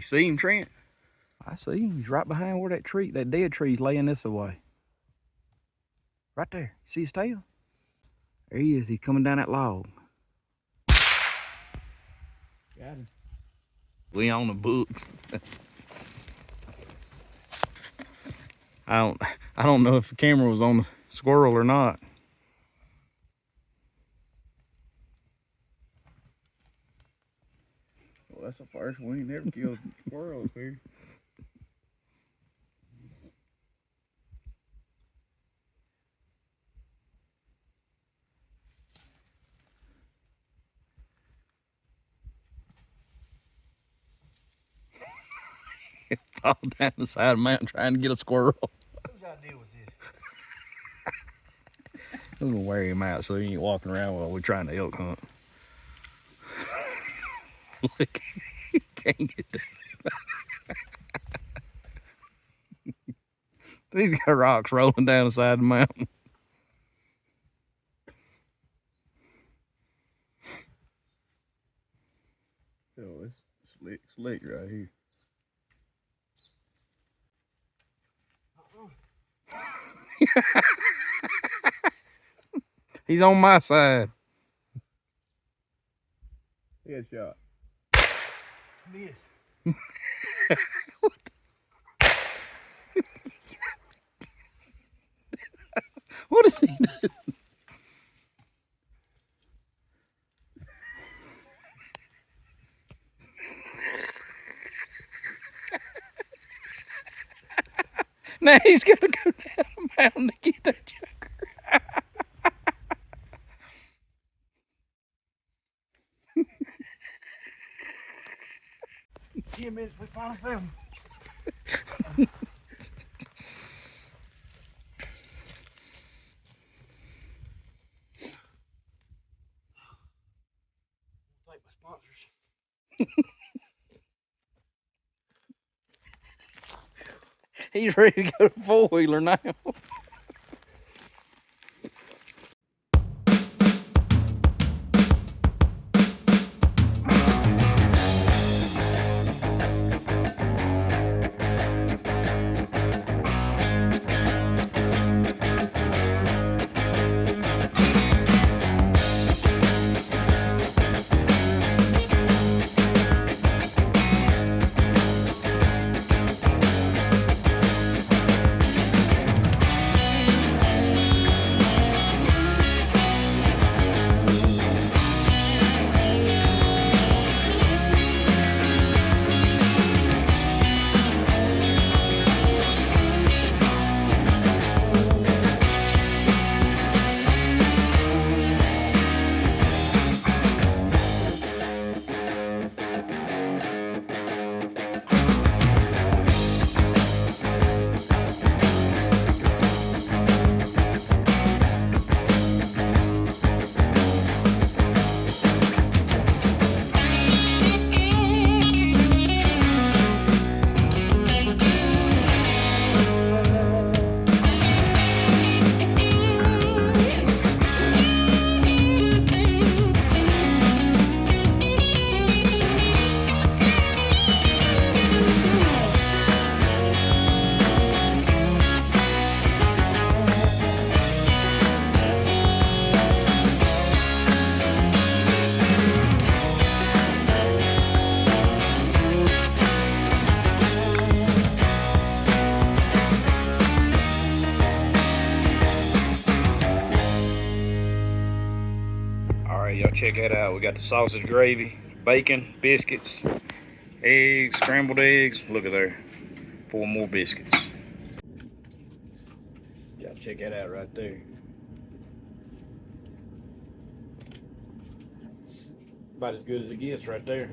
see him, Trent? I see him. He's right behind where that dead tree's laying this away. Right there. You see his tail? There he is. He's coming down that log. Got him. We on the books. I don't know if the camera was on the squirrel or not. Well, that's the first one. He never killed a squirrel up here. Fall down the side of the mountain trying to get a squirrel. Whose idea was this? I'm gonna wear him out so he ain't walking around while we're trying to elk hunt. Look, he can't get there. He's got rocks rolling down the side of the mountain. Oh, it's slick right here. He's on my side. Headshot. Missed. What is he doing? Now he's gonna go down the mountain to get that joker. 10 minutes, we finally found him. Thank my sponsors. He's ready to go to four-wheeler now. Y'all check that out. We got the sausage gravy, bacon, biscuits, eggs, scrambled eggs. Look at there. 4 more biscuits. Y'all check that out right there. About as good as it gets right there.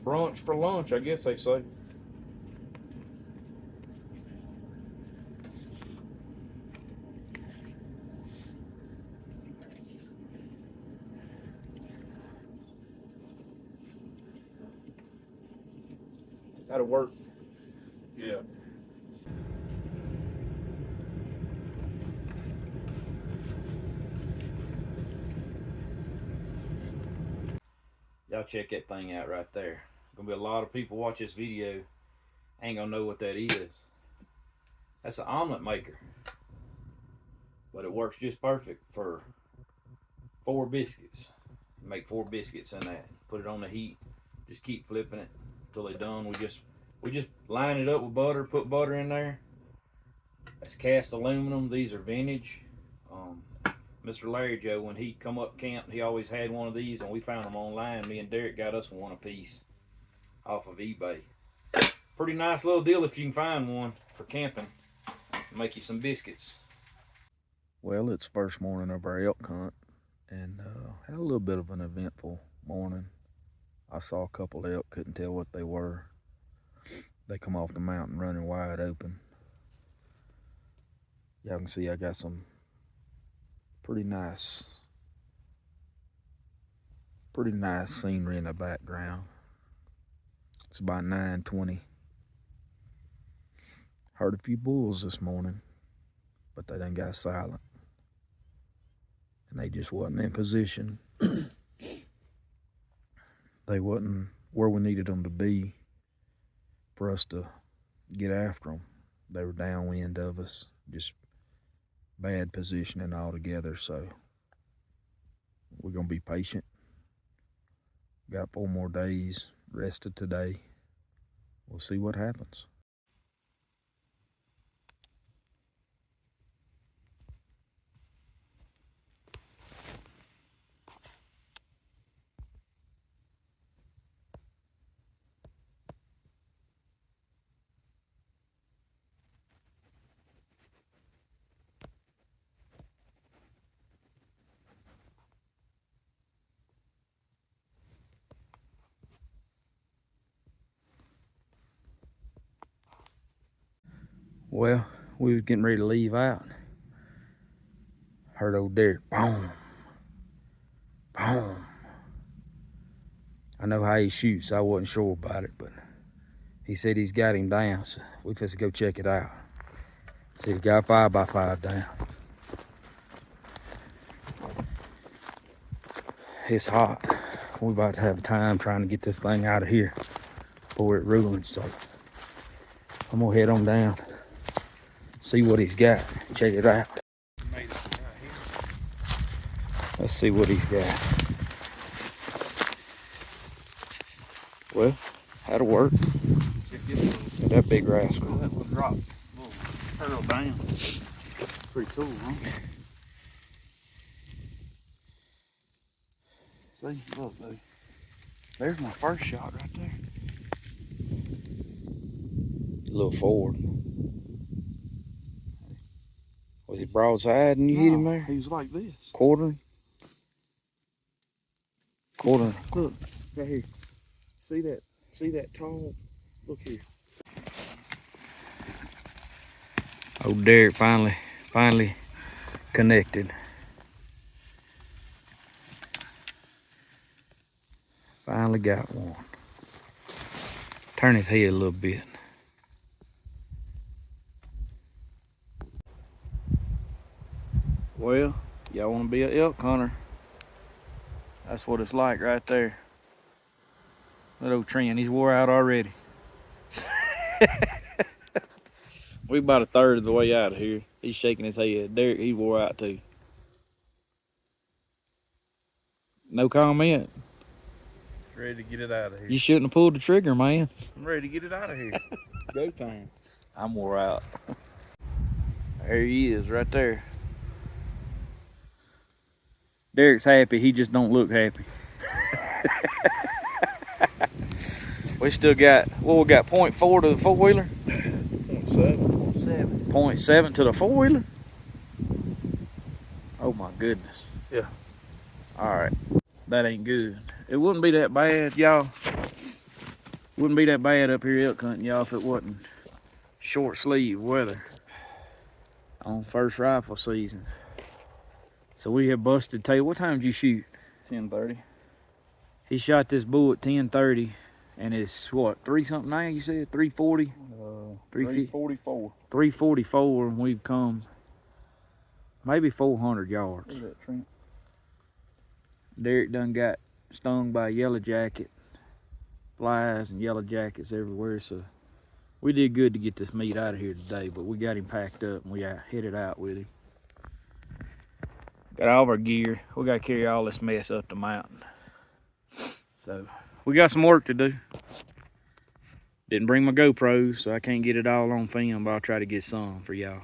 Brunch for lunch, I guess they say. That'll work. Yeah. Y'all check that thing out right there. Gonna be a lot of people watch this video, ain't gonna know what that is. That's an omelet maker. But it works just perfect for 4 biscuits. Make 4 biscuits in that. Put it on the heat. Just keep flipping it until they're done. We just line it up with butter, put butter in there. That's cast aluminum. These are vintage. Mr. Larry Joe, when he come up camp, he always had one of these, and we found them online. Me and Derek got us one apiece off of eBay. Pretty nice little deal if you can find one for camping. Make you some biscuits. Well, it's first morning of our elk hunt, and had a little bit of an eventful morning. I saw a couple of elk, couldn't tell what they were. They come off the mountain running wide open. Y'all can see I got some pretty nice scenery in the background. It's about 9:20. Heard a few bulls this morning, but they done got silent. And they just wasn't in position. They wasn't where we needed them to be for us to get after them. They were downwind of us, just bad positioning altogether. So we're gonna be patient. Got 4 more days, rested today. We'll see what happens. Well, we was getting ready to leave out. Heard old Derek, boom, boom. I know how he shoots, so I wasn't sure about it, but he said he's got him down, so we just go check it out. See, he got 5x5 down. It's hot. We're about to have time trying to get this thing out of here before it ruins, so I'm gonna head on down, see what he's got, check it out. Let's see what he's got. Well, that'll work. Got that big rascal. That will drop. Turtle down. Pretty cool, huh? See, look, buddy. There's my first shot right there. A little forward. Was he broadside and you hit him there? He was like this. Quartering? Quartering. Look, right here. See that tall? Look here. Old Derek finally connected. Finally got one. Turn his head a little bit. Well, y'all want to be an elk hunter? That's what it's like right there. That old Trent, he's wore out already. We about a third of the way out of here. He's shaking his head. Derek, he wore out too. No comment. Ready to get it out of here. You shouldn't have pulled the trigger, man. I'm ready to get it out of here. Go time. I'm wore out. There he is, right there. Derek's happy, he just don't look happy. We still got, well, we got 0.4 to the four-wheeler? 0.7. 0.7 to the four-wheeler? Oh my goodness. Yeah. All right, that ain't good. It wouldn't be that bad, y'all. Wouldn't be that bad up here elk hunting, y'all, if it wasn't short sleeve weather on first rifle season. So we have busted tail. What time did you shoot? 10:30. He shot this bull at 10:30 And it's what, 3 something now, you said? 340? 344. 344, and we've come maybe 400 yards. Look at that, Trent. Derek done got stung by a yellow jacket. Flies and yellow jackets everywhere, so we did good to get this meat out of here today, but we got him packed up and we headed out with him. Got all of our gear. We got to carry all this mess up the mountain. So we got some work to do. Didn't bring my GoPros, so I can't get it all on film, but I'll try to get some for y'all.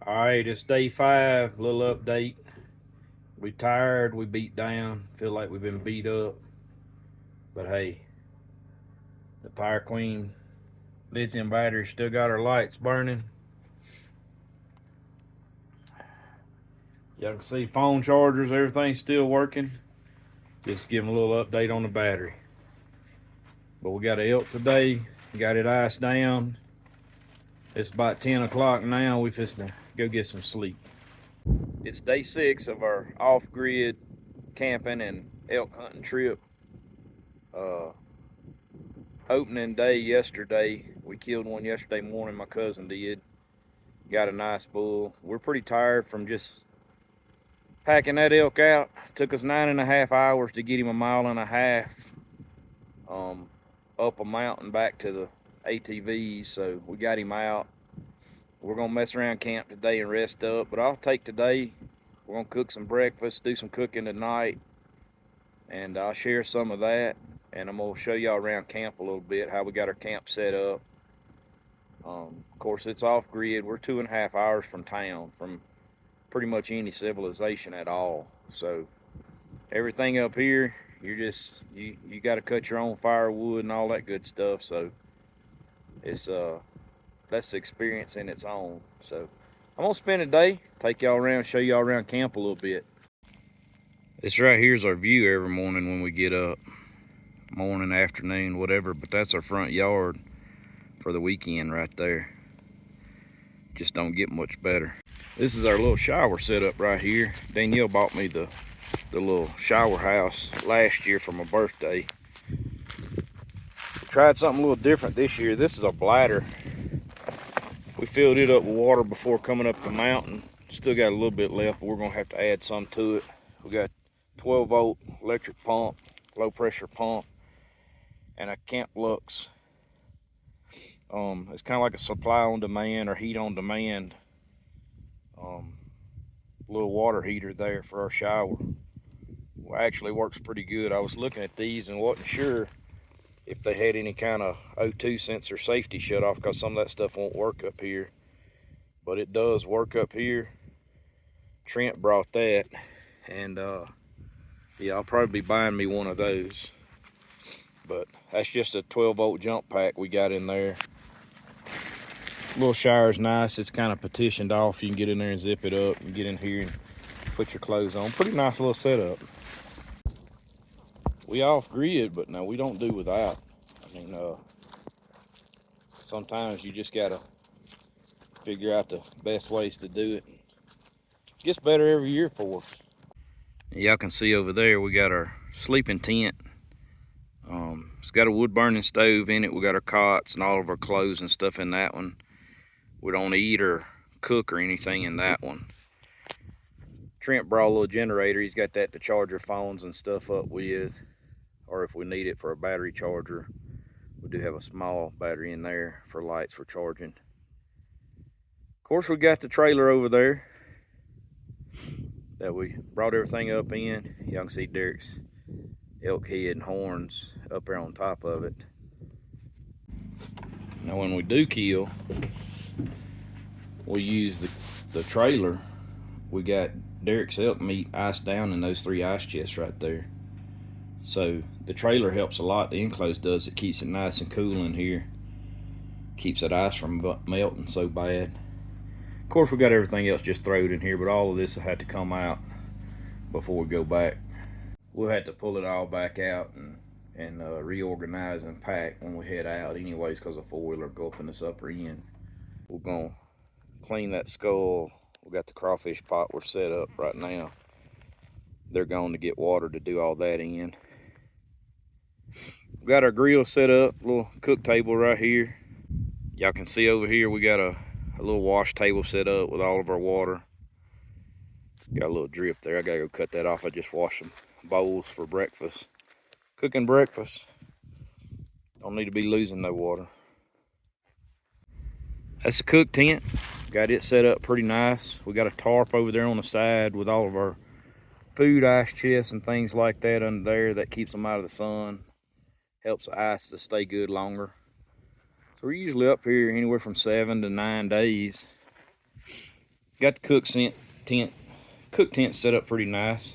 Alright, it's day 5, little update. We tired, we beat down, feel like we've been beat up. But hey, the Power Queen lithium battery still got her lights burning. Y'all can see phone chargers, everything's still working. Just giving a little update on the battery. But we got an elk today, got it iced down. It's about 10 o'clock now, we just go get some sleep. It's day 6 of our off-grid camping and elk hunting trip. Opening day yesterday, we killed one yesterday morning, my cousin did. Got a nice bull. We're pretty tired from just packing that elk out. Took us 9.5 hours to get him 1.5 miles up a mountain back to the ATVs, so we got him out. We're gonna mess around camp today and rest up, but I'll take today. We're gonna cook some breakfast, do some cooking tonight, and I'll share some of that, and I'm gonna show y'all around camp a little bit, how we got our camp set up. Of course, it's off grid. We're 2.5 hours from town, from pretty much any civilization at all. So everything up here, you're just you got to cut your own firewood and all that good stuff. So it's that's the experience in its own. So I'm gonna spend a day, take y'all around, show y'all around camp a little bit. This right here's our view every morning when we get up, morning, afternoon, whatever. But that's our front yard for the weekend right there. Just don't get much better. This is our little shower setup right here. Danielle bought me the little shower house last year for my birthday. Tried something a little different this year. This is a bladder. We filled it up with water before coming up the mountain. Still got a little bit left, but we're gonna have to add some to it. We got 12-volt electric pump, low pressure pump, and a Camp Lux. It's kind of like a supply on demand or heat on demand little water heater there for our shower. Well, actually works pretty good. I was looking at these and wasn't sure if they had any kind of O2 sensor safety shut off, because some of that stuff won't work up here, but it does work up here. Trent brought that, and yeah, I'll probably be buying me one of those. But that's just a 12-volt jump pack we got in there. Little shower's nice. It's kind of partitioned off. You can get in there and zip it up and get in here and put your clothes on. Pretty nice little setup. We off grid, but no, we don't do without. I mean, sometimes you just gotta figure out the best ways to do it. It gets better every year for us. Y'all can see over there, we got our sleeping tent. It's got a wood burning stove in it. We got our cots and all of our clothes and stuff in that one. We don't eat or cook or anything in that one. Trent brought a little generator. He's got that to charge our phones and stuff up with, or if we need it for a battery charger. We do have a small battery in there for lights for charging. Of course, we got the trailer over there that we brought everything up in. Y'all can see Derek's elk head and horns up there on top of it. Now when we do kill, we use the trailer. We got Derek's elk meat iced down in those 3 ice chests right there. So the trailer helps a lot. The enclosed does. It keeps it nice and cool in here. Keeps that ice from melting so bad. Of course, we got everything else just thrown in here, but all of this will have to come out before we go back. We'll have to pull it all back out and reorganize and pack when we head out anyways, because the four-wheeler go up in this upper end. We're going to clean that skull. We got the crawfish pot we're set up right now. They're going to get water to do all that in. We got our grill set up, little cook table right here. Y'all can see over here we got a little wash table set up with all of our water. Got a little drip there. I gotta go cut that off. I just washed some bowls for breakfast. Cooking breakfast. Don't need to be losing no water. That's the cook tent. Got it set up pretty nice. We got a tarp over there on the side with all of our food ice chests and things like that under there that keeps them out of the sun. Helps the ice to stay good longer. So we're usually up here anywhere from 7 to 9 days. Got the cook tent. Cook tent set up pretty nice.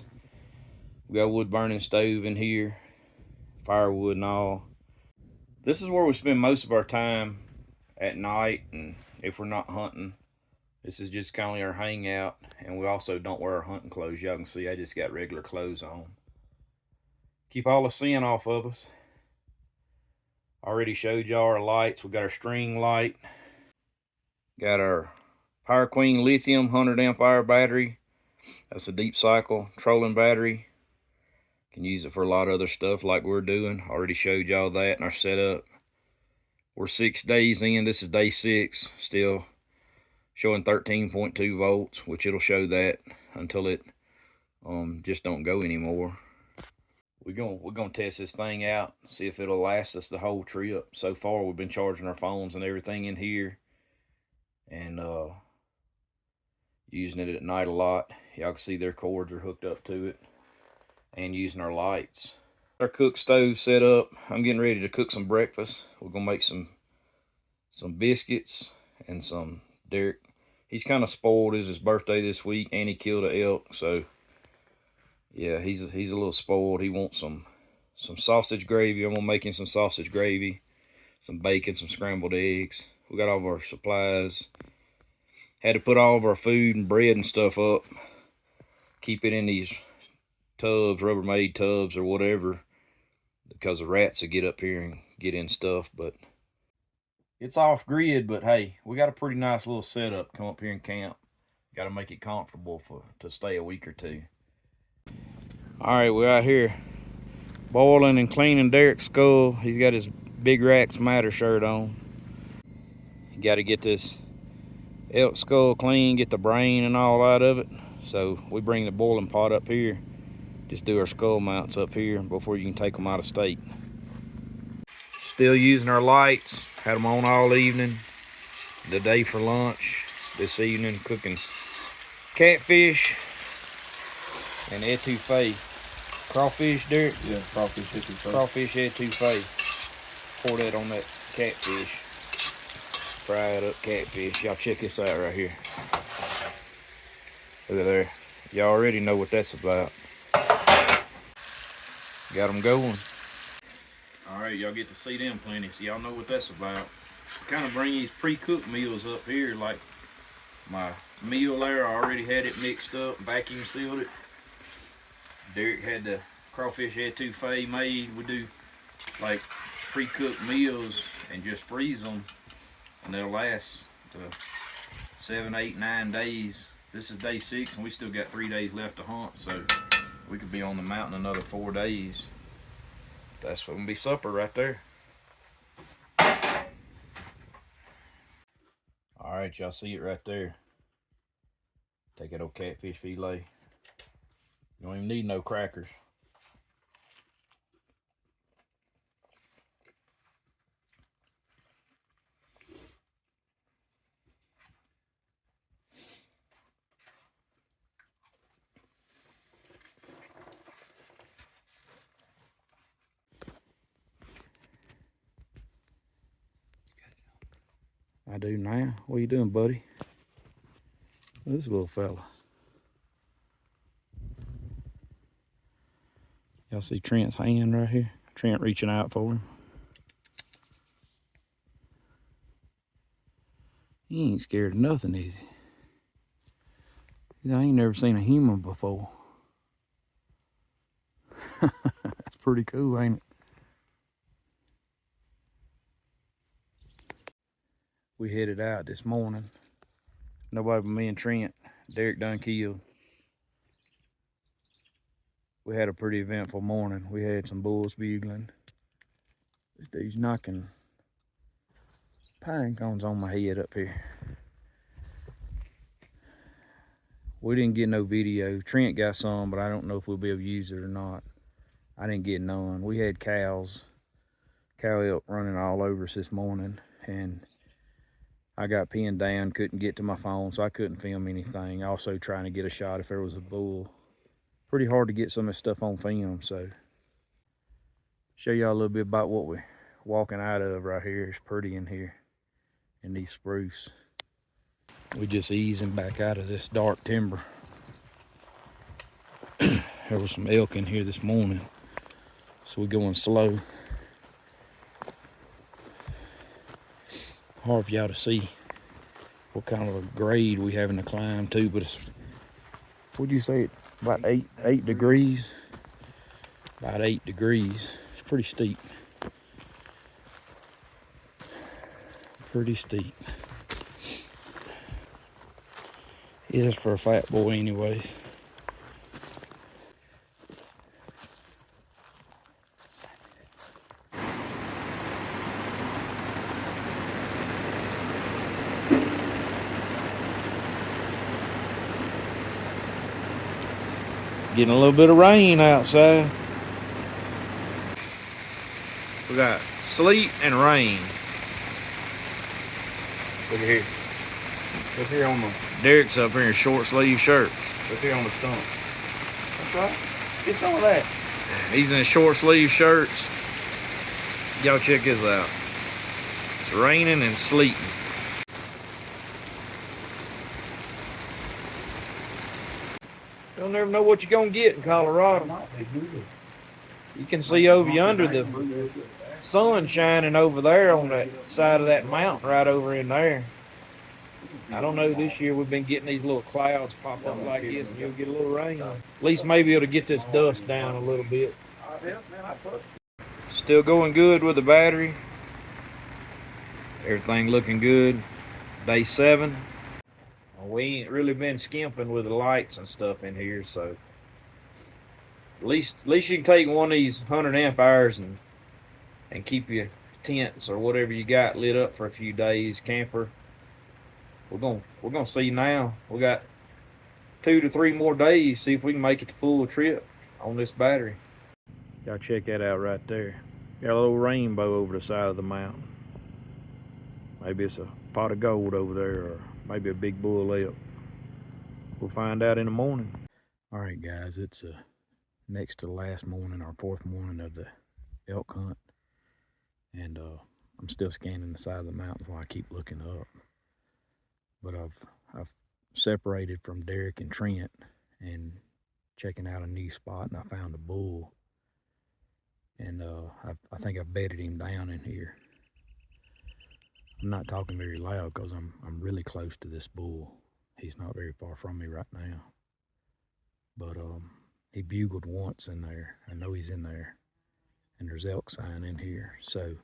We got a wood burning stove in here, firewood and all. This is where we spend most of our time at night, and if we're not hunting, this is just kind of our hangout. And we also don't wear our hunting clothes. Y'all can see I just got regular clothes on. Keep all the sin off of us. Already showed y'all our lights. We got our string light. Got our Power Queen lithium 100 amp hour battery. That's a deep cycle trolling battery. Can use it for a lot of other stuff like we're doing. Already showed y'all that in our setup. We're 6 days in. This is day 6. Still showing 13.2 volts, which it'll show that until it just don't go anymore. We're gonna test this thing out, see if it'll last us the whole trip. So far, we've been charging our phones and everything in here, and using it at night a lot. Y'all can see their cords are hooked up to it, and using our lights. Our cook stove set up. I'm getting ready to cook some breakfast. We're gonna make some biscuits and some Derek. He's kind of spoiled. It's his birthday this week, and he killed an elk, so. Yeah, he's a little spoiled. He wants some sausage gravy. I'm gonna make him some sausage gravy, some bacon, some scrambled eggs. We got all of our supplies. Had to put all of our food and bread and stuff up. Keep it in these tubs, Rubbermaid tubs or whatever, because the rats will get up here and get in stuff. But it's off grid. But hey, we got a pretty nice little setup. Come up here and camp. Got to make it comfortable to stay a week or two. All right, we're out here boiling and cleaning Derek's skull. He's got his Big Racks Matter shirt on. You got to get this elk skull clean, get the brain and all out of it. So we bring the boiling pot up here. Just do our skull mounts up here before you can take them out of state. Still using our lights. Had them on all evening. The day for lunch. This evening cooking catfish and etouffee. Crawfish, Derek? Yeah, crawfish etouffee. Crawfish etouffee. Pour that on that catfish. Fried up catfish. Y'all check this out right here. Look at there. Y'all already know what that's about. Got them going. Alright, y'all get to see them plenty, so y'all know what that's about. Kind of bring these pre-cooked meals up here, like my meal there. I already had it mixed up, vacuum sealed it. Derek had the crawfish etouffee made. We do like pre-cooked meals and just freeze them, and they'll last 7, 8, 9 days. This is day 6, and we still got 3 days left to hunt, so we could be on the mountain another 4 days. That's gonna be supper right there. All right, y'all see it right there. Take that old catfish fillet, You don't even need no crackers. I do now. What you doing, buddy? This little fella. Y'all see Trent's hand right here? Trent reaching out for him. He ain't scared of nothing, is he? I ain't never seen a human before. That's pretty cool, ain't it? We headed out this morning. Nobody but me and Trent. Derek done killed. We had a pretty eventful morning. We had some bulls bugling. This dude's knocking pine cones on my head up here. We didn't get no video. Trent got some, but I don't know if we'll be able to use it or not. I didn't get none. We had cow elk running all over us this morning, and I got pinned down, couldn't get to my phone, so I couldn't film anything. Also trying to get a shot if there was a bull. Pretty hard to get some of this stuff on film, so show y'all a little bit about what we're walking out of right here. It's pretty in here in these spruce. We just easing back out of this dark timber. There was some elk in here this morning, so we're going slow. Hard for y'all to see what kind of a grade we having to climb to, but it's, what'd you say, about eight degrees? About 8 degrees. It's pretty steep. Pretty steep. It is for a fat boy anyways. Getting a little bit of rain outside. We got sleet and rain. Look at here. Look here on the. Derek's up here in short sleeve shirts. Look here on the stump. That's right. Get some of that. He's in short sleeve shirts. Y'all check this out. It's raining and sleeting. You'll never know what you're gonna get in Colorado. You can see over yonder the sun shining over there on that side of that mountain right over in there. I don't know, this year we've been getting these little clouds pop up like this and you'll get a little rain. At least maybe it'll get this dust down a little bit. Still going good with the battery. Everything looking good. Day 7. We ain't really been skimping with the lights and stuff in here, so at least you can take one of these 100 amp hours and keep your tents or whatever you got lit up for a few days. Camper. We're gonna see now. We got 2 to 3 more days. See if we can make it the full trip on this battery. Y'all check that out right there. Got a little rainbow over the side of the mountain. Maybe it's a pot of gold over there, or maybe a big bull elk. We'll find out in the morning. All right, guys, it's next to the last morning, our 4th morning of the elk hunt, and I'm still scanning the side of the mountain while I keep looking up. But I've separated from Derek and Trent and checking out a new spot, and I found a bull, and I think I've bedded him down in here. I'm not talking very loud because I'm really close to this bull. He's not very far from me right now. But he bugled once in there. I know he's in there. And there's elk sign in here. So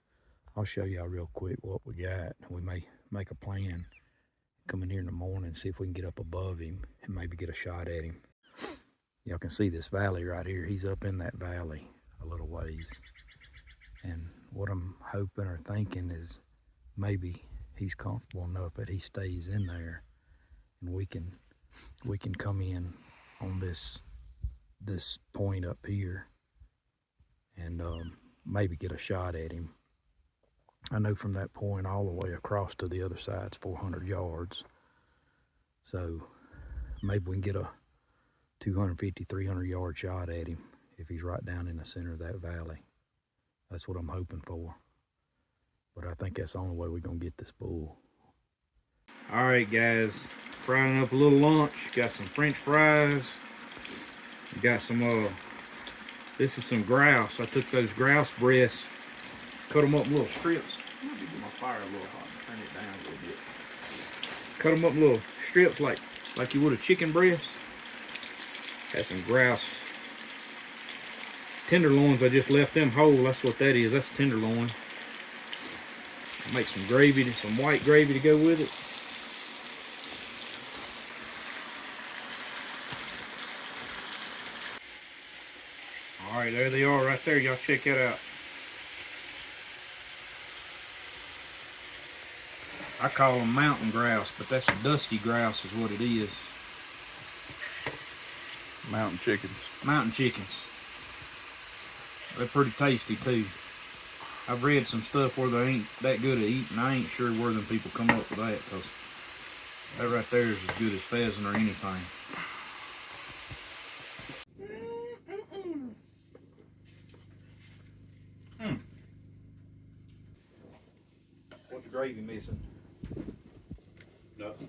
I'll show y'all real quick what we got. We may make a plan. Come in here in the morning and see if we can get up above him and maybe get a shot at him. Y'all can see this valley right here. He's up in that valley a little ways. And what I'm hoping or thinking is maybe he's comfortable enough that he stays in there, and we can come in on this this point up here and maybe get a shot at him. I know from that point all the way across to the other side's 400 yards. So maybe we can get a 250, 300 yard shot at him if he's right down in the center of that valley. That's what I'm hoping for. But I think that's the only way we're gonna get this bull. All right, guys, frying up a little lunch. Got some French fries. Got some, this is some grouse. I took those grouse breasts, cut them up in little strips. Let me get my fire a little hot and turn it down a little bit. Cut them up in little strips like you would a chicken breast. Got some grouse tenderloins. I just left them whole. That's what that is. That's tenderloin. Make some gravy, some white gravy to go with it. All right, there they are right there. Y'all check that out. I call them mountain grouse, but that's a dusty grouse is what it is. Mountain chickens. Mountain chickens. They're pretty tasty too. I've read some stuff where they ain't that good at eating. I ain't sure where them people come up with that, because that right there is as good as pheasant or anything. What's the gravy missing? Nothing.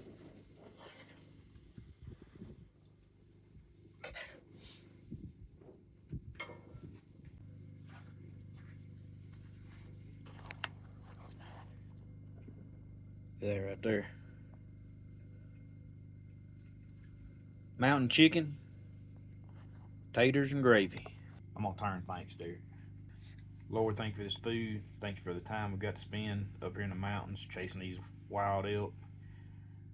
There, right there. Mountain chicken, taters, and gravy. I'm gonna turn thanks, Derek. Lord, thank you for this food. Thank you for the time we got to spend up here in the mountains chasing these wild elk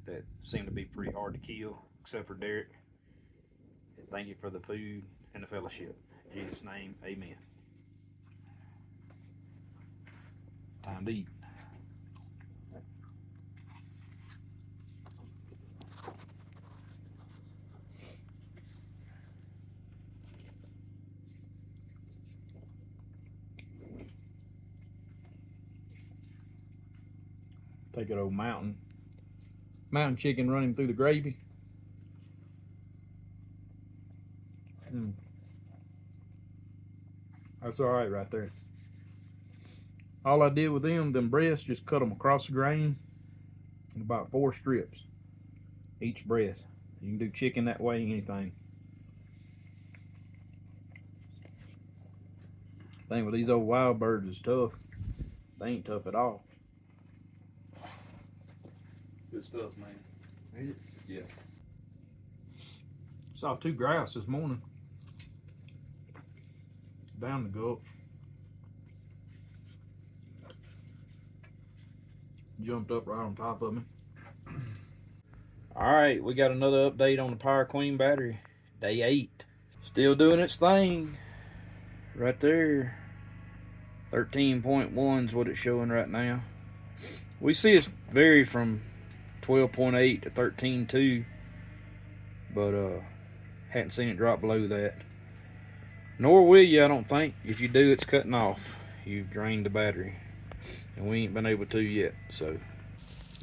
that seem to be pretty hard to kill, except for Derek. And thank you for the food and the fellowship. In Jesus' name, amen. Time to eat. Take that old mountain chicken, run him through the gravy. That's all right there. All I did with them breasts, just cut them across the grain in about 4 strips each breast. You can do chicken that way, anything. Thing with these old wild birds is tough. They ain't tough at all. Good stuff, man. Yeah. Saw 2 grouse this morning. Down the gulch. Jumped up right on top of me. Alright, we got another update on the Power Queen battery. Day 8. Still doing its thing. Right there. 13.1 is what it's showing right now. We see it's vary from 12.8 to 13.2, but hadn't seen it drop below that. Nor will you, I don't think. If you do, it's cutting off. You've drained the battery, and we ain't been able to yet. So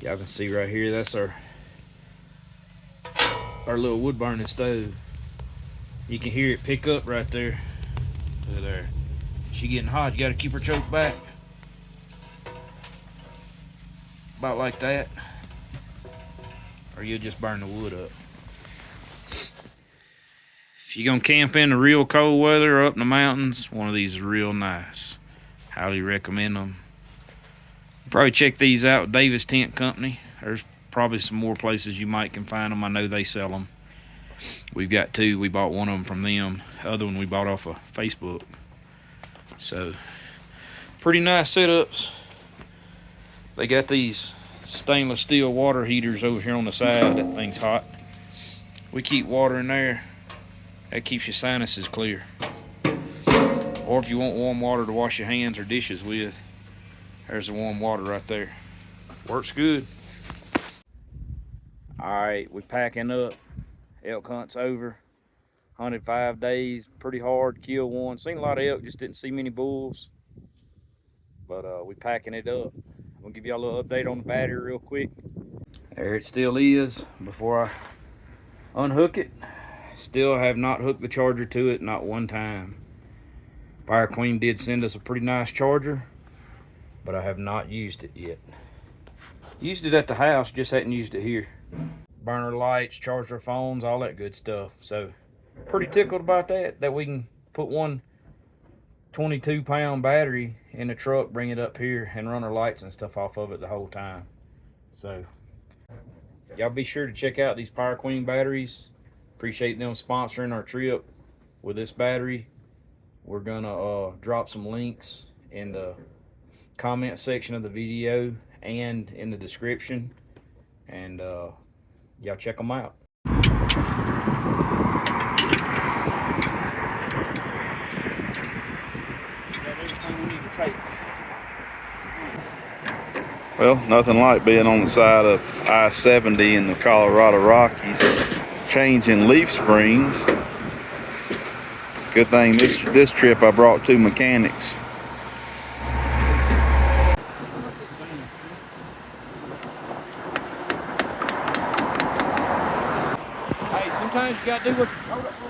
y'all can see right here, that's our little wood burning stove. You can hear it pick up right there. Look there. She getting hot. You got to keep her choked back, about like that, or you'll just burn the wood up. If you're gonna camp in the real cold weather or up in the mountains, one of these is real nice. Highly recommend them. Probably check these out with Davis Tent Company. There's probably some more places you might can find them. I know they sell them. We've got 2. We bought one of them from them. The other one we bought off of Facebook. So, pretty nice setups. They got these stainless steel water heaters over here on the side. That thing's hot. We keep water in there. That keeps your sinuses clear. Or if you want warm water to wash your hands or dishes with, there's the warm water right there. Works good. All right, we're packing up. Elk hunt's over. hunted 5 days, pretty hard, killed one. Seen a lot of elk, just didn't see many bulls. But we packing it up. I'm gonna give y'all a little update on the battery real quick. There it still is before I unhook it. Still have not hooked the charger to it, not one time. Fire Queen did send us a pretty nice charger, but I have not used it yet. Used it at the house, just hadn't used it here. Burner lights, charge our phones, all that good stuff. So pretty tickled about that we can put one 22-pound battery in the truck, bring it up here, and run our lights and stuff off of it the whole time. So y'all be sure to check out these Fire Queen batteries. Appreciate them sponsoring our trip with this battery. We're gonna drop some links in the comment section of the video and in the description, and y'all check them out. Well, nothing like being on the side of I-70 in the Colorado Rockies, changing leaf springs. Good thing this trip I brought 2 mechanics. Hey, sometimes you gotta do what